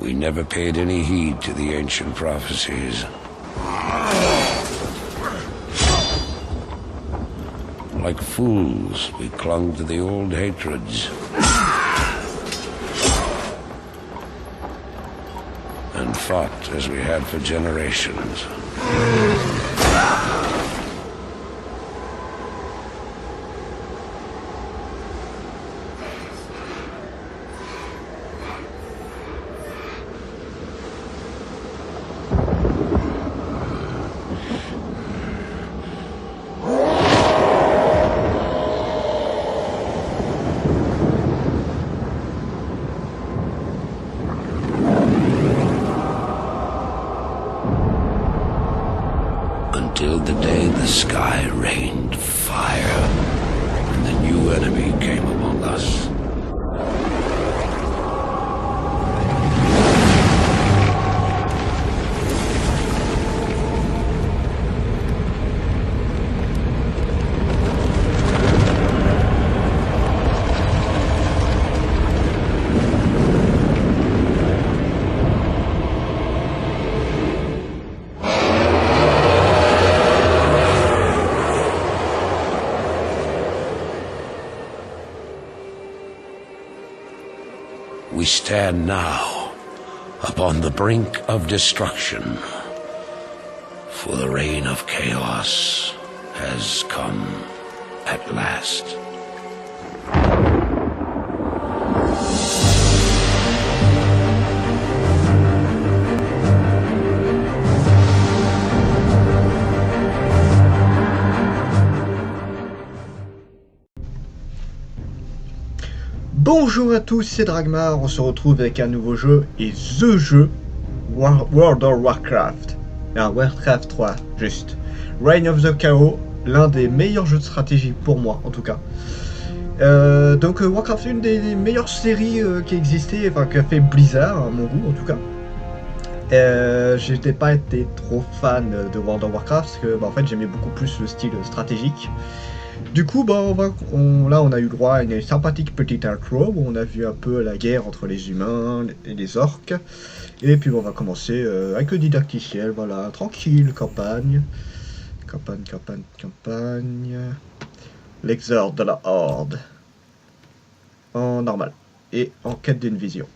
We never paid any heed to the ancient prophecies. Like fools, we clung to the old hatreds. And fought as we had for generations. Until the day the sky rained fire, and the new enemy came among us. We stand now upon the brink of destruction, for the reign of chaos has come at last. Bonjour à tous, c'est Dragmar, on se retrouve avec un nouveau jeu, et THE jeu, World of Warcraft. Warcraft 3, juste. Reign of the Chaos, l'un des meilleurs jeux de stratégie pour moi, en tout cas. Warcraft, une des meilleures séries qui existait, enfin, qu'a fait Blizzard, à mon goût, en tout cas. J'étais pas été trop fan de World of Warcraft, parce que, en fait, j'aimais beaucoup plus le style stratégique. Du coup, là, on a eu droit à une sympathique petite intro où on a vu un peu la guerre entre les humains et les orques. Et puis, on va commencer avec le didacticiel, voilà, tranquille, campagne. Campagne. L'exorde de la Horde. En normal. Et en quête d'une vision.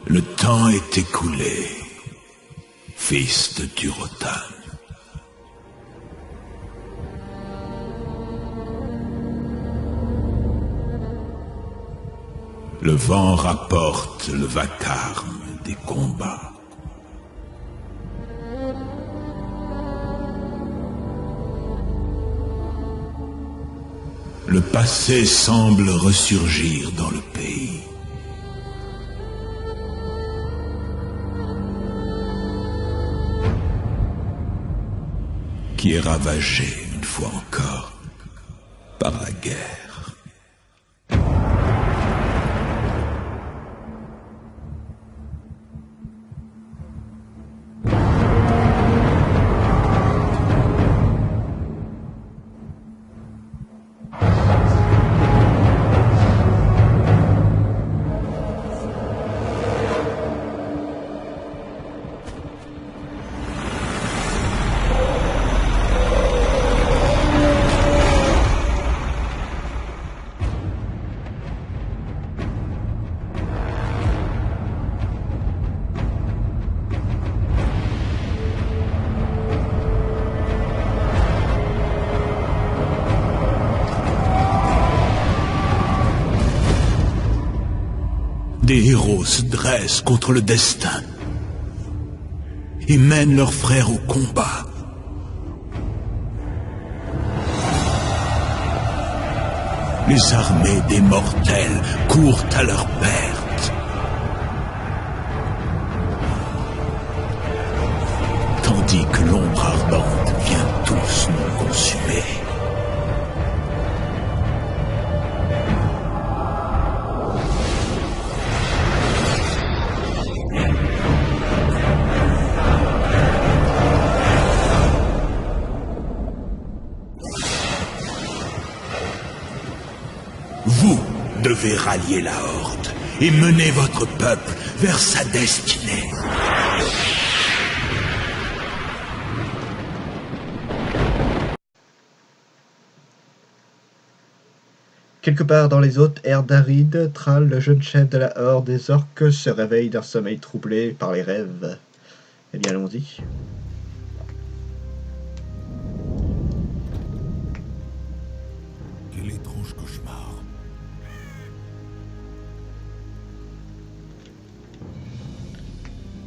Le temps est écoulé, fils de Durotan. Le vent rapporte le vacarme des combats. Le passé semble ressurgir dans le pays. Qui est ravagé une fois encore par la guerre. Des héros se dressent contre le destin et mènent leurs frères au combat. Les armées des mortels courent à leur perte, tandis que l'ombre ardente vient tous nous consumer. devez rallier la Horde et mener votre peuple vers sa destinée. Quelque part dans les hautes airs d'Arid, Thrall, le jeune chef de la Horde des Orques, se réveille d'un sommeil troublé par les rêves. Eh bien, allons-y. Quel étrange cauchemar.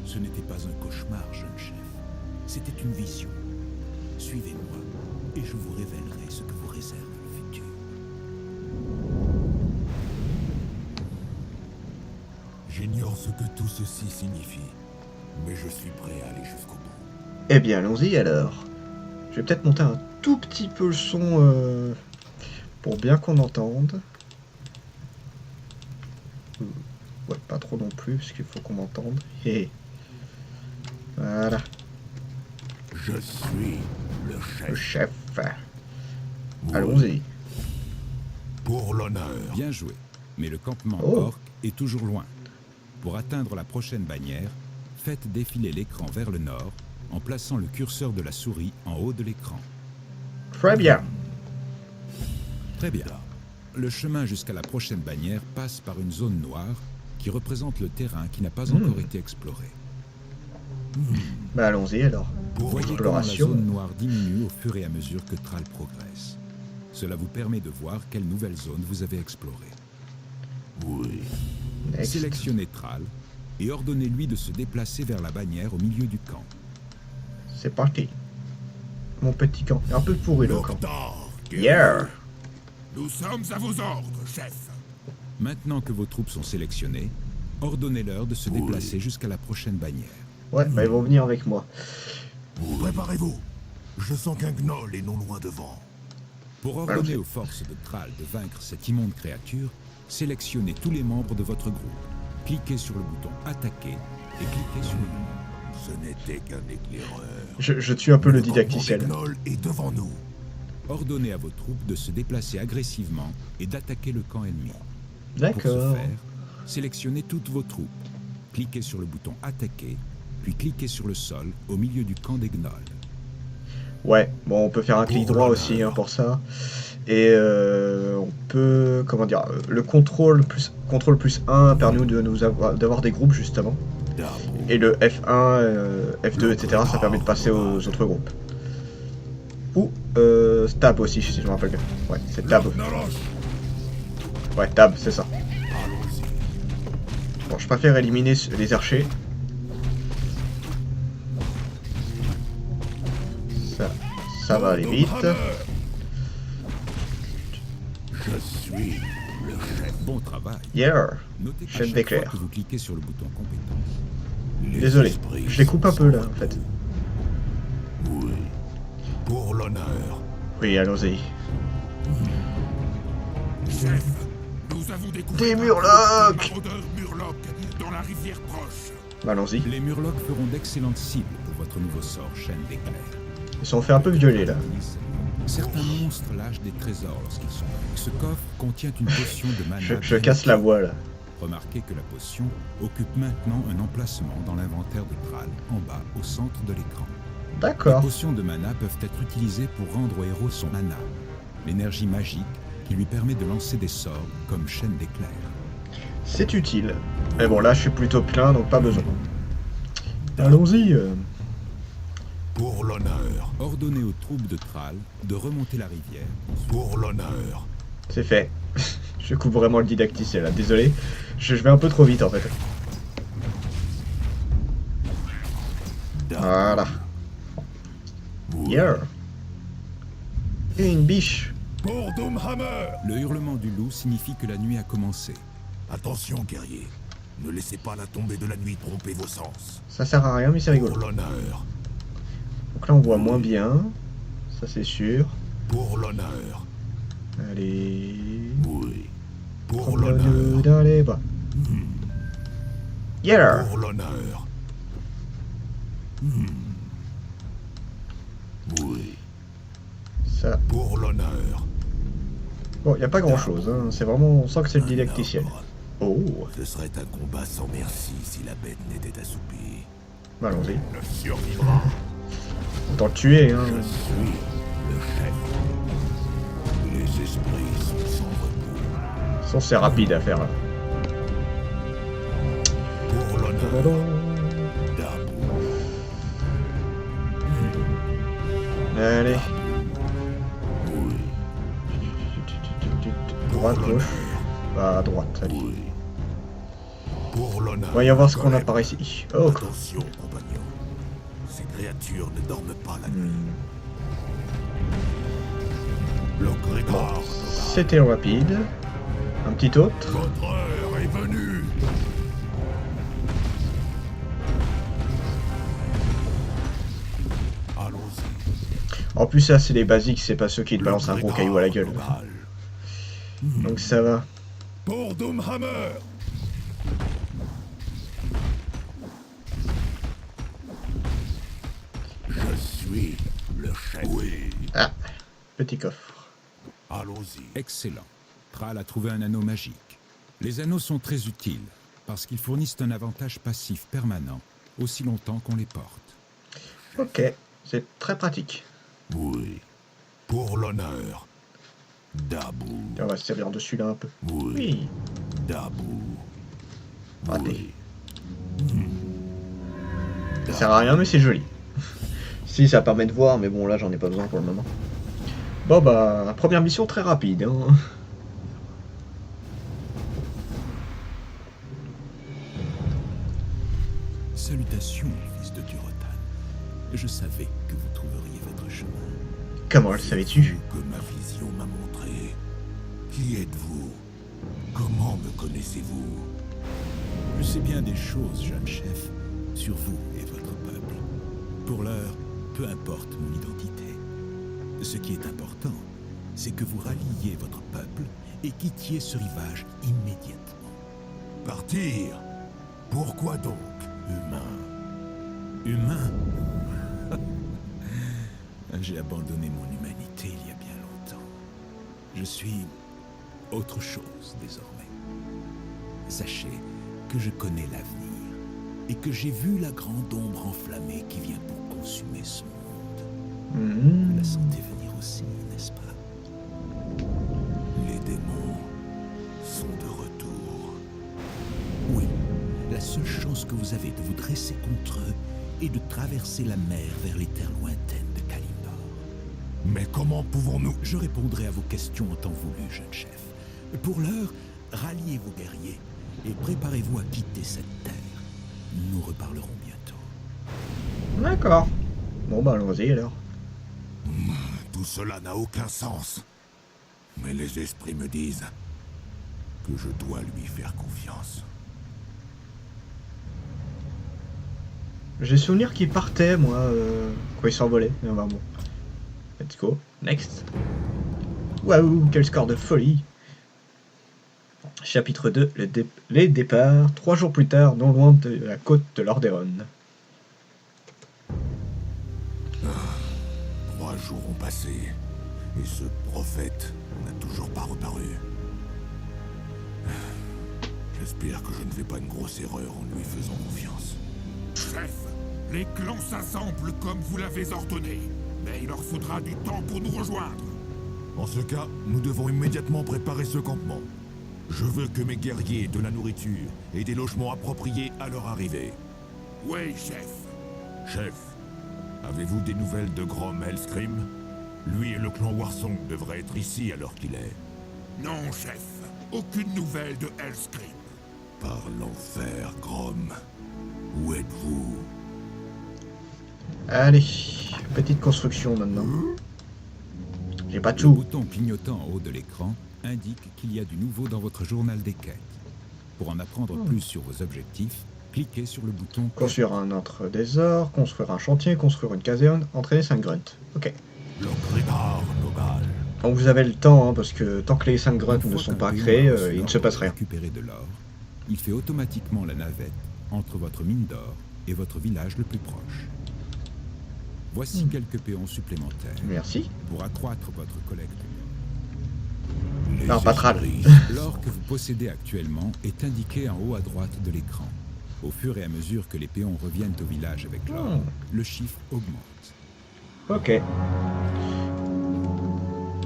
Ce n'était pas un cauchemar, jeune chef. C'était une vision. Suivez-moi, et je vous révélerai ce que vous réserve le futur. J'ignore ce que tout ceci signifie, mais je suis prêt à aller jusqu'au bout. Eh bien, allons-y alors. Je vais peut-être monter un tout petit peu le son pour bien qu'on entende. Ouais, pas trop non plus, parce qu'il faut qu'on m'entende. Hé. Voilà, Je suis le le chef. chef. Allons-y. Pour l'honneur. Bien joué, mais le campement Oh. orc est toujours loin. Pour atteindre la prochaine bannière, faites défiler l'écran vers le nord en plaçant le curseur de la souris en haut de l'écran. Très bien. Très bien. Le chemin jusqu'à la prochaine bannière passe par une zone noire qui représente le terrain qui n'a pas encore été exploré. Bah allons-y alors. Voyez comment la Exploration. zone noire diminue au fur et à mesure que Thrall progresse. Cela vous permet de voir quelle nouvelle zone vous avez explorée. Oui. Next. Sélectionnez Thrall et ordonnez-lui de se déplacer vers la bannière au milieu du camp. C'est parti. Mon petit camp. Un peu pourri le camp. Docteur, Yeah. nous sommes à vos ordres, chef. Maintenant que vos troupes sont sélectionnées, ordonnez-leur de se déplacer jusqu'à la prochaine bannière. Ouais, bah ils vont venir avec moi. Préparez-vous. Je sens qu'un gnoll est non loin devant. Pour ordonner aux forces de Thrall de vaincre cette immonde créature, sélectionnez tous les membres de votre groupe. Cliquez sur le bouton Attaquer et cliquez sur le nom. Ce n'était qu'un éclaireur. Je tue un peu le campement des didacticiel. gnolls est devant nous. Ordonnez à vos troupes de se déplacer agressivement et d'attaquer le camp ennemi. Pour ce D'accord. faire, sélectionnez toutes vos troupes. Cliquez sur le bouton Attaquer, puis cliquez sur le sol au milieu du camp des gnolls. Ouais, bon, on peut faire un clic droit aussi hein, pour ça. Et on peut, comment dire, le contrôle plus 1 permet d'avoir des groupes justement. Et le F1, F2, etc. ça permet de passer aux autres groupes. Ou Tab aussi, si je me rappelle bien. Ouais, c'est Tab. Ouais, Tab, c'est ça. Bon, je préfère éliminer les archers. Ça va aller vite. Je suis le chef. Bon travail. Yeah. Notez qu'à Chef chaque fois d'éclair. que vous cliquez sur le bouton compétence, Désolé, esprits je les coupe un peu là sont en fait. Oui. Pour l'honneur. Oui, allons-y. Chef, nous avons découvert Des un murlocs groupe de maraudeurs murlocs dans la rivière proche. Bah, allons-y. les murlocs feront d'excellentes cibles pour votre nouveau sort, chaîne d'éclair. Ils sont fait un peu violer là. Certains monstres lâchent des trésors lorsqu'ils sont vainquus. Ce coffre contient une potion de mana. Je casse la voix là. Remarquez que la potion occupe maintenant un emplacement dans l'inventaire de Thrall, en bas, au centre de l'écran. Les D'accord. potions de mana peuvent être utilisées pour rendre au héros son mana, l'énergie magique qui lui permet de lancer des sorts comme chaîne d'éclair. C'est utile. Mais bon, là je suis plutôt plein donc pas besoin. Allons-y. Pour l'honneur. Ordonnez aux troupes de Thrall de remonter la rivière. Pour l'honneur. C'est fait. Je coupe vraiment le didacticiel là. Désolé. Je vais un peu trop vite en fait. Voilà. Yeah. Et une biche. Pour Doomhammer. Le hurlement du loup signifie que la nuit a commencé. Attention, guerrier. Ne laissez pas la tombée de la nuit tromper vos sens. Ça sert à rien mais c'est Pour rigolo. l'honneur. Donc là on voit moins bien. Ça c'est sûr. Pour l'honneur. Allez. Oui. Pour Prends le l'honneur. d'aller bas. Yeah. Pour l'honneur. Oui. Ça. Pour l'honneur. Bon, y a pas grand chose, hein. C'est vraiment, on sent que c'est le didacticiel. Oh, Ce serait un combat sans merci si la bête n'était assoupie. bah, allons-y. Ne survivra. Autant le tuer, hein. Je suis le chef. Les esprits sont sans repos. Sans c'est rapide à faire là. Pour l'honneur d'Abu. Allez. Oui, Droite, gauche. Bah, à droite, allez. oui. Pour l'honneur. On va y voir ce qu'on a par ici. Oh, quoi. Attention, compagnon. Ces créatures ne dorment pas la nuit. Le Grégor. C'était rapide. Un petit autre. Votre heure est venue. Allons-y. En plus, ça, c'est les basiques, c'est pas ceux qui te Le balancent un gros Grégor caillou à la gueule. Nogal. Donc ça va. Pour Doomhammer. Je suis le chef. Oui. Ah, petit coffre. Allons-y. Excellent. Thrall a trouvé un anneau magique. Les anneaux sont très utiles, parce qu'ils fournissent un avantage passif permanent, aussi longtemps qu'on les porte. Ok, c'est très pratique. Oui. Pour l'honneur d'Abu. Et on va se servir dessus là un peu. Oui. Oui. D'Abu. Raté. Oui. Ça sert à rien, mais c'est joli. Si, ça permet de voir, mais bon, là, j'en ai pas besoin pour le moment. Bon, bah, première mission très rapide, hein. Salutations, fils de Durotan. Je savais que vous trouveriez votre chemin. Comment le savais-tu? Que ma vision m'a montré. Qui êtes-vous? Comment me connaissez-vous? Je sais bien des choses, jeune chef, sur vous et votre peuple. Pour l'heure, peu importe mon identité. Ce qui est important, c'est que vous ralliez votre peuple et quittiez ce rivage immédiatement. Partir? Pourquoi donc? Humain? J'ai abandonné mon humanité il y a bien longtemps. Je suis autre chose désormais. Sachez que je connais l'avenir et que j'ai vu la grande ombre enflammée qui vient pour consumer ce monde. Vous la sentez venir aussi, n'est-ce pas? Les démons sont de retour. Oui, la seule chance que vous avez de vous dresser contre eux est de traverser la mer vers les terres lointaines de Kalimdor. Mais comment pouvons-nous... Je répondrai à vos questions en temps voulu, jeune chef. Pour l'heure, ralliez vos guerriers et préparez-vous à quitter cette terre. Nous reparlerons bientôt. D'accord. Bon, bah, allons-y alors. Tout cela n'a aucun sens. Mais les esprits me disent que je dois lui faire confiance. J'ai souvenir qu'il partait, moi, quand il s'envolait. Ah, bah, bon. Let's go. Next. Waouh, quel score de folie. Chapitre 2, les départs. 3 jours plus tard, non loin de la côte de Lordaeron. 3 jours ont passé, et ce prophète n'a toujours pas reparu. J'espère que je ne fais pas une grosse erreur en lui faisant confiance. Chef, les clans s'assemblent comme vous l'avez ordonné, mais il leur faudra du temps pour nous rejoindre. En ce cas, nous devons immédiatement préparer ce campement. Je veux que mes guerriers aient de la nourriture et des logements appropriés à leur arrivée. Oui, chef. Chef, avez-vous des nouvelles de Grom Hellscream? Lui et le clan Warsong devraient être ici à l'heure qu'il est. Non, chef. Aucune nouvelle de Hellscream. Par l'enfer, Grom. Où êtes-vous? Allez, petite construction maintenant. J'ai pas Le tout. bouton clignotant en haut de l'écran indique qu'il y a du nouveau dans votre journal des quêtes. Pour en apprendre plus sur vos objectifs, cliquez sur le bouton Construire un autre désordre, construire un chantier, construire une caserne, entraîner 5 grunts. Ok. Le Grégor Nogal. Donc vous avez le temps, hein, parce que tant que les 5 grunts Une ne fois sont qu'un pas client créés, a reçu il ne l'ordre se passe de rien. récupérer de l'or, il fait automatiquement la navette entre votre mine d'or et votre village le plus proche. Voici quelques péons supplémentaires Merci. pour accroître votre collecte. Non, pas Thrall. L'or que vous possédez actuellement est indiqué en haut à droite de l'écran. Au fur et à mesure que les péons reviennent au village avec l'or, le chiffre augmente. Ok.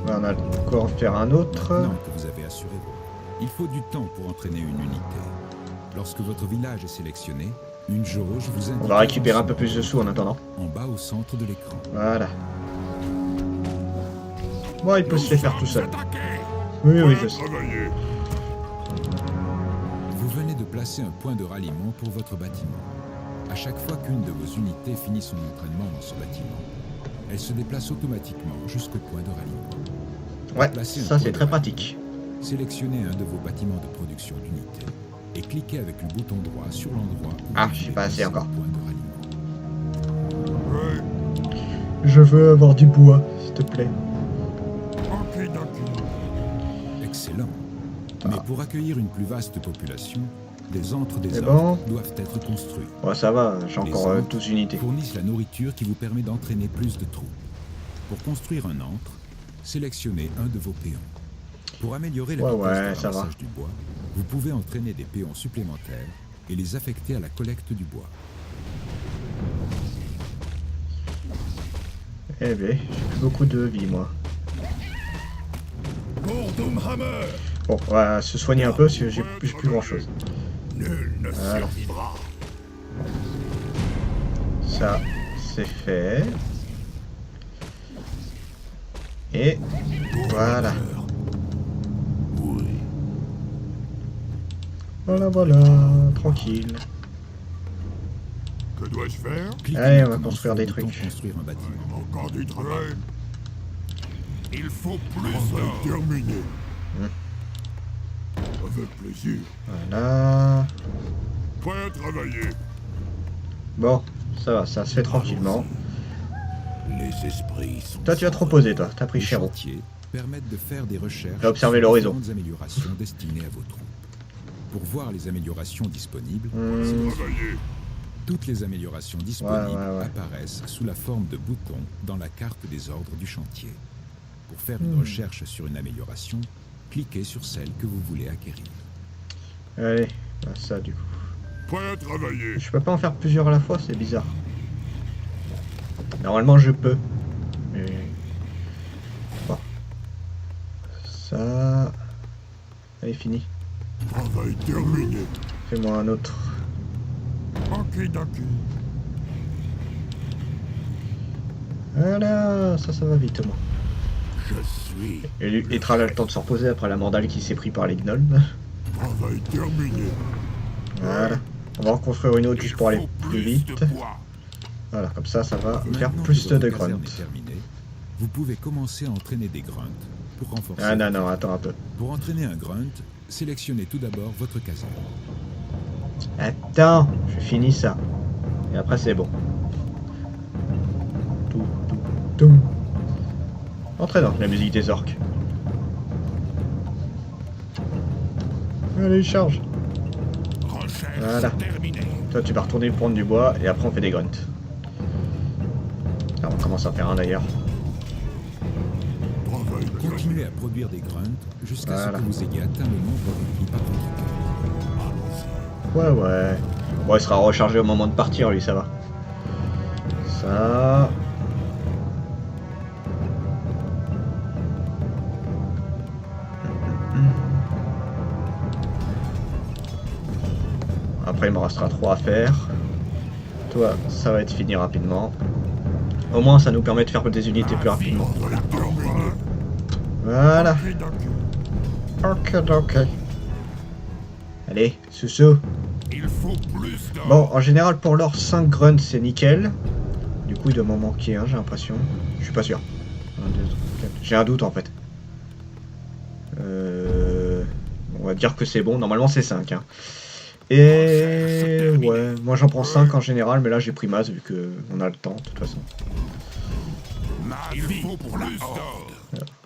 On a encore en faire un autre. Maintenant que vous avez assuré vos... Il faut du temps pour entraîner une unité. Lorsque votre village est sélectionné, une jauge vous indique... On va récupérer un peu plus de sous en attendant. En bas au centre de l'écran. Voilà. Bon, il peut se les faire tout seul. Oui, oui, je sais. Vous venez de placer un point de ralliement pour votre bâtiment. À chaque fois qu'une de vos unités finit son entraînement dans ce bâtiment, elle se déplace automatiquement jusqu'au point de ralliement. Ouais, Placez un ça point c'est de très ralliement. pratique. Sélectionnez un de vos bâtiments de production d'unités et cliquez avec le bouton droit sur l'endroit où Ah, vous j'ai voulez pas assez placer encore. le point de ralliement. Je veux avoir du bois, s'il te plaît. Excellent. Mais pour accueillir une plus vaste population, des antres des C'est ordres bon. doivent être construits. Ouais, ça va, j'ai Les encore antres 12 unités. fournissent la nourriture qui vous permet d'entraîner plus de troupes. Pour construire un antre, sélectionnez un de vos péons. Pour améliorer la Ouais, vitesse ouais, de ça va. ramassage du bois, vous pouvez entraîner des péons supplémentaires et les affecter à la collecte du bois. Eh bien, j'ai plus beaucoup de vie, moi. Bon, on va se soigner un peu parce que j'ai plus grand chose. Nul ne Voilà. survivra. Ça, c'est fait. Et voilà. Voilà, voilà, tranquille. Que dois-je faire? Cliquez Allez, on va maintenant construire sur le des bouton trucs. Construire un bâtiment. Encore du travail. Il faut plus d'or. Terminé. Avec plaisir. Voilà. Prêt à travailler. Bon, ça va, ça se fait tranquillement. Les esprits sont... Toi, tu vas te reposer, toi. T'as pris Les cher. chantiers permettent de faire des recherches J'ai observé sur l'horizon. différentes améliorations destinées à vos troupes. Pour voir les améliorations disponibles, Travailler. toutes les améliorations disponibles ouais. apparaissent sous la forme de boutons dans la carte des ordres du chantier. Pour faire une recherche sur une amélioration, cliquez sur celle que vous voulez acquérir. Allez, bah, ça du coup. Prêt à travailler. Je peux pas en faire plusieurs à la fois, c'est bizarre. Normalement, je peux. Mais... Bon. Ça... Allez, fini. Travail terminé. Fais-moi un autre. Ok, d'accord. Voilà, ça va vite, moi. Je suis. Et Thrall a le temps de se reposer après la mandale qui s'est pris par les gnolls. Travail terminé. Voilà. On va en construire une autre juste pour aller Il faut plus de vite. bois. Voilà, comme ça va me faire Maintenant plus que votre de caserne grunts. est terminée, vous pouvez commencer à entraîner des grunts pour renforcer. Ah non, non, attends un peu. Pour entraîner un grunt, sélectionnez tout d'abord votre caserne. Attends, je finis ça. Et après, c'est bon. Tout. Entraînant, la musique des orques. Allez, charge. Recherche Voilà. terminée. Toi, tu vas retourner prendre du bois et après, on fait des grunts. Alors, on commence à faire un d'ailleurs. Travail terminé. Continuez à produire des grunts jusqu'à Voilà. ce que vous ayez atteint le nombre requis par votre équipe. Ouais. Bon, il sera rechargé au moment de partir, lui, ça va. Ça... Après, il me restera 3 à faire. Toi, ça va être fini rapidement. Au moins, ça nous permet de faire des unités plus rapidement. Travail terminé. Voilà. Ok, d'accord. Ok. Allez, sous-sous. Il faut plus d'or. Bon, en général, pour l'or, 5 grunts, c'est nickel. Du coup, il doit m'en manquer un, j'ai l'impression. Je suis pas sûr. 1, 2, 3, 4. J'ai un doute, en fait. On va dire que c'est bon. Normalement, c'est 5. Hein. Et... Ouais, moi j'en prends 5 en général, mais là, j'ai pris masse, vu qu'on a le temps, de toute façon. Il faut plus d'or.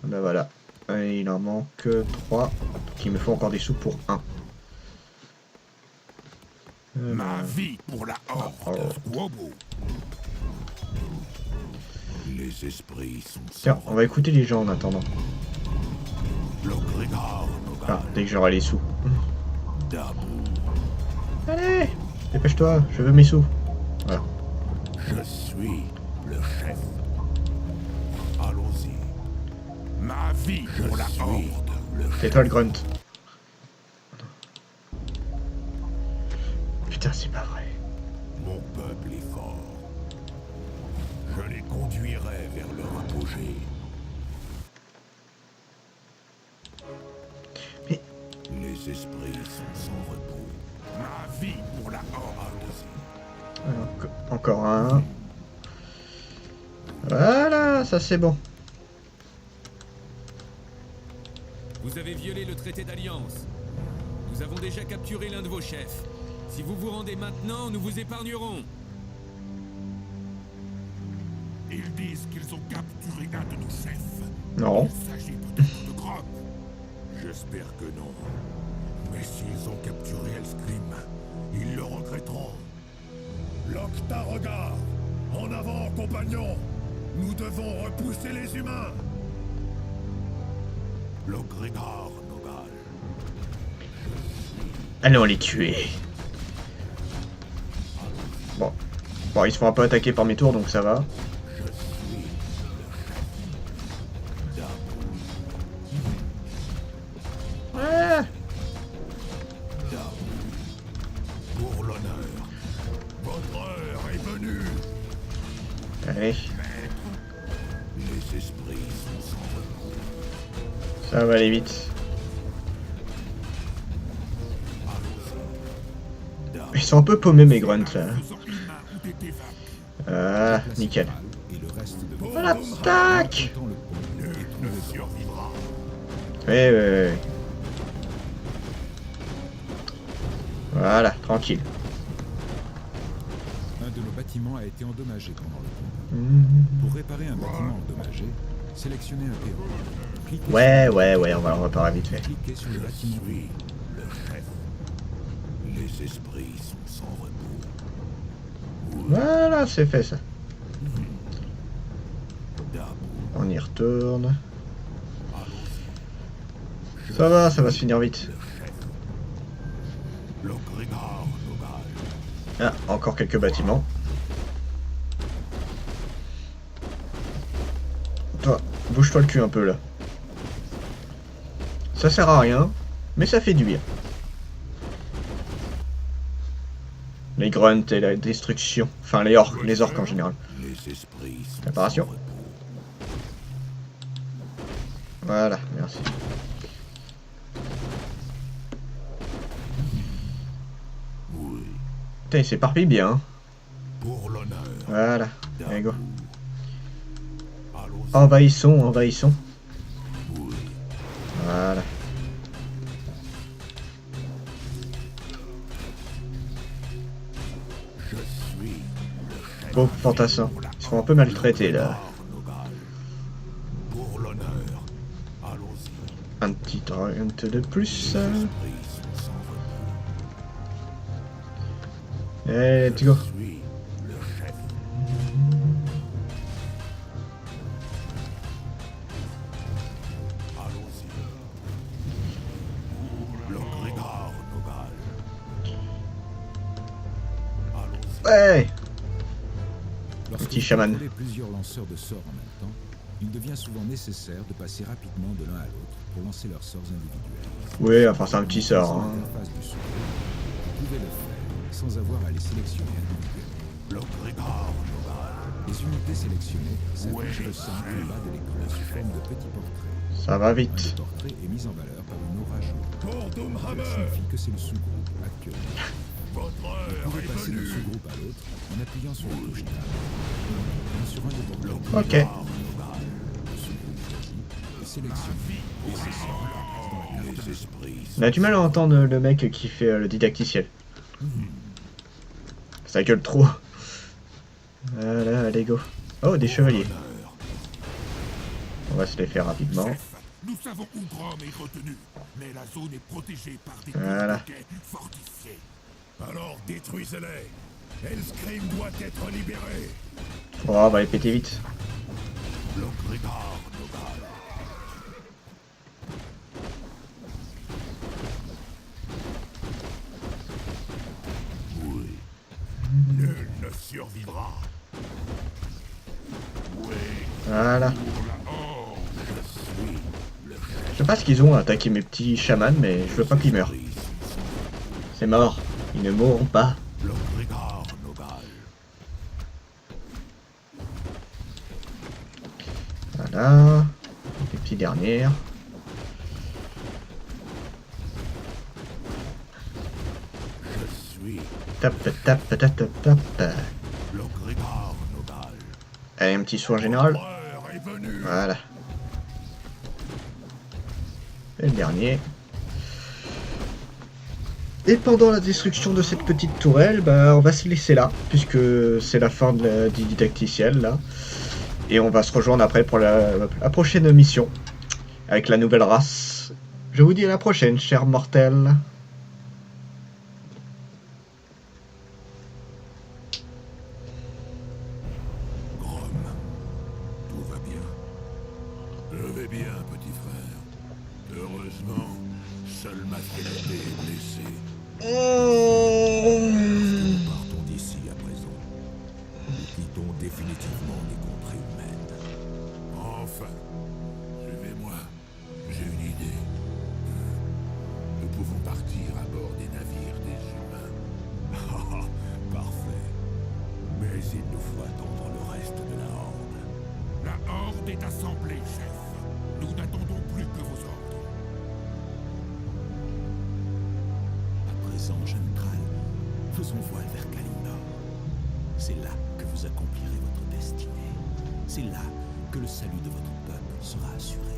Ben voilà. Et il en manque 3. Donc, il me faut encore des sous pour 1. Ma vie pour la horde. Wobo. Les esprits sont Tiens, on va écouter les gens en attendant. Ah, dès que j'aurai les sous. Dabu, Allez, dépêche-toi, je veux mes sous. Voilà. je suis le chef. Allons-y. Ma vie Je pour la suis horde. le chef. Tais-toi le grunt. Putain, c'est pas vrai. Mon peuple est fort. Je les conduirai vers leur apogée. Mais Les esprits sont sans repos. Ma vie pour la horde. alors, encore un. Voilà, ça c'est bon. Vous avez violé le traité d'alliance. Nous avons déjà capturé l'un de vos chefs. Si vous vous rendez maintenant, nous vous épargnerons. Ils disent qu'ils ont capturé un de nos chefs. Non. Il s'agit peut-être de Grop. J'espère que non. Mais s'ils ont capturé Elscrim, ils le regretteront. Locta, regarde! En avant, compagnons! Nous devons repousser les humains! Logrigar, Nogal. Allons les tuer. Bon. Bon, ils se font un peu attaquer par mes tours, donc ça va. Je suis le chef. Dabu, Ah, Dabu. Pour l'honneur. Votre heure est venue. allez, Les esprits sont sans repos. ça va aller vite. Dabu, Ils sont un peu paumés mes grunts là. Faisant humains ont été vaincus. Ah, nickel. Et le reste de On l'attaque. Autant le pont et ne trouver survivra. Oui, oui, oui. Voilà, tranquille. un de nos bâtiments a été endommagé pendant le combat. Mhm. Pour réparer un bâtiment endommagé, sélectionnez un PO. Cliquez Ouais, sur- ouais, ouais, on va le réparer vite fait. Cliquez sur le bâtiment. Oui, le chef. Les esprits sont sans repos. Voilà, c'est fait ça. Dabu, On y retourne. Ça va se finir vite. le chef. Logrigar, Nogal. Ah, encore quelques bâtiments. Toi, bouge-toi le cul un peu là. Ça sert à rien, mais ça fait du bien. Les grunts et la destruction. Enfin, les orques en général. Les esprits sont Préparation. sans repos. Voilà, merci. Oui, Putain, il s'éparpille bien. Hein. pour l'honneur. Voilà, allez go. Allons-y. Envahissons, envahissons. Oui, Voilà. je suis le chef. Beau fantassin. Ils sont un peu maltraités là. Nogal. Pour l'honneur. Allons-y. Un petit grunt de plus. Les esprits sont sans repos. Allez, let's go. Je suis le chef. Allons-y. Logrigar, Nogal. Allons-y. Ouais. Lorsque Petit vous chaman. contrôlez plusieurs lanceurs de sorts en même temps, il devient souvent nécessaire de passer rapidement de l'un à l'autre pour lancer leurs sorts individuels. Oui, enfin c'est un petit sort. Sans Hein. l'interface du support, vous pouvez le faire sans avoir à les sélectionner individuellement. Logrigar, Nogal. Les unités sélectionnées s'affichent au centre en bas de l'écran sous forme de petits portraits. Ça va Un des vite. portraits est mis en valeur par une aura jaune. Pour Cela Doomhammer. signifie que c'est le sous-groupe actuellement. Votre Vous heure pouvez est passer d'un venue. sous-groupe à l'autre en appuyant sur la touche Tab et en cliquant sur un des portraits. Ok. Le sous-groupe choisi est sélectionné et ses sorts apparaissent dans la carte. Les esprits On a du mal à entendre le mec qui fait le didacticiel. Ça gueule trop. Voilà, allez go. Oh, des chevaliers. d'honneur. On va se les faire rapidement. Chef, nous savons où Grom est retenu, mais la zone est protégée par des Voilà. bloquets fortifiés. Alors détruisez-les. Elscrim doit être libéré. Oh, on va les péter vite. Logrigar, Nogal. survivra. Voilà. Je sais pas ce qu'ils ont à attaquer mes petits chamans, mais je veux pas qu'ils meurent. C'est mort. Ils ne mourront pas. Le regard nogal. Voilà. Les petits derniers. Je suis Tap, tap, tap, tap, tap. le regard nogal. Allez, un petit soin général. L'heure est venue. Voilà. Et le dernier. Et pendant la destruction de cette petite tourelle, bah, on va se laisser là, puisque c'est la fin de la didacticielle là. Et on va se rejoindre après pour la prochaine mission, avec la nouvelle race. Je vous dis à la prochaine, chers mortels. Grom, tout va bien. Je vais bien, petit frère. Heureusement, seul ma fidélité est blessée. Nous partons d'ici à présent. Nous quittons définitivement les contrées humaines. Enfin, suivez-moi. J'ai une idée. Nous pouvons partir à bord des navires des humains. Ah, parfait. Mais il nous faut attendre le reste de la horde. La horde est assemblée, chef. Nous n'attendons plus que vos ordres. À présent, jeune Thrall, faisons voile vers Kalimdor. C'est là que vous accomplirez votre destinée. C'est là que le salut de votre peuple sera assuré.